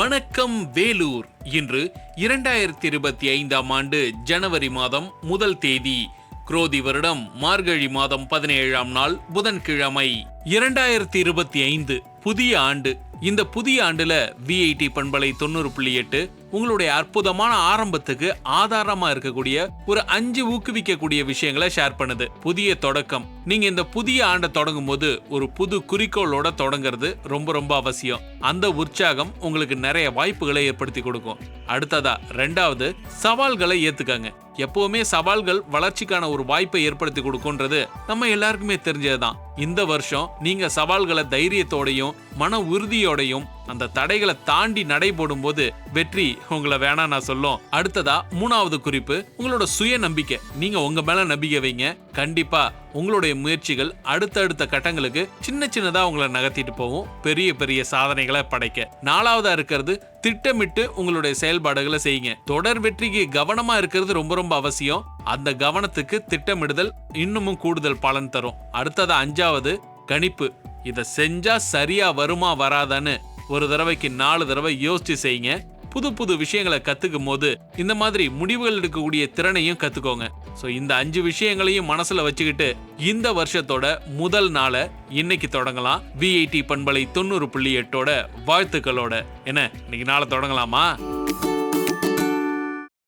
வணக்கம் வேலூர். இன்று 2025ஆம் ஆண்டு ஜனவரி மாதம் 1 தேதி, குரோதி வருடம் மார்கழி மாதம் 17ஆம் நாள் புதன்கிழமை. 2025 புதிய ஆண்டு. இந்த புதிய ஆண்டுல விஐடி பண்பலை 90.8 உங்களுடைய அற்புதமான ஆரம்பத்துக்கு ஆதாரமா இருக்கக்கூடிய ஒரு 5 ஊக்குவிக்கக்கூடிய விஷயங்களை ஷேர் பண்ணுது. புதிய தொடக்கம். நீங்க இந்த புதிய ஆண்டை தொடங்கும் போது ஒரு புது குறிக்கோளோட தொடங்குறது ரொம்ப அவசியம். அந்த உற்சாகம் உங்களுக்கு நிறைய வாய்ப்புகளை ஏற்படுத்தி கொடுக்கும். அடுத்ததா 2வது, சவால்களை ஏத்துக்கங்க. எப்பவுமே சவால்கள் வளர்ச்சிக்கான ஒரு வாய்ப்பை ஏற்படுத்தி கொடுக்கும்ன்றது நம்ம எல்லாருக்குமே தெரிஞ்சதுதான். இந்த வருஷம் நீங்க சவால்களை தைரியத்தோடையும் மன உறுதியோடையும் அந்த தடைகளை தாண்டி நடைபோடும் போது வெற்றி உங்களை வேணா நான் சொல்லும். அடுத்ததா 3வது குறிப்பு, உங்களோட சுய நம்பிக்கை. நீங்க உங்க மேல நம்பிக்கை வைங்க. கண்டிப்பா உங்களுடைய முயற்சிகள் அடுத்தடுத்த கட்டங்களுக்கு சின்னதா உங்களை நகர்த்திட்டு போகும், பெரிய சாதனைகளை படைக்க. 4வதா இருக்கிறது, திட்டமிட்டு உங்களுடைய செயல்பாடுகளை செய்யுங்க. தொடர் வெற்றிக்கு கவனமா இருக்கிறது ரொம்ப அவசியம். அந்த கவனத்துக்கு திட்டமிடுதல் இன்னமும் கூடுதல் பலன் தரும். அடுத்ததா 5வது, கணிப்பு. இத செஞ்சா சரியா வருமா வராதான்னு ஒரு தடவைக்கு 4 தடவை யோசிச்சு செய்யுங்க. புது விஷயங்களை கத்துக்கும் போது இந்த மாதிரி முடிவுகள் எடுக்கக்கூடிய திறனையும் கத்துக்கோங்க. சோ இந்த 5 விஷயங்களையும் மனசுல வச்சுக்கிட்டு இந்த வருஷத்தோட முதல் நாளை இன்னைக்கு தொடங்கலாம். விஐடி பண்பலை 90.8 வாழ்த்துக்களோட. என்ன, இன்னைக்கு நாளை தொடங்கலாமா?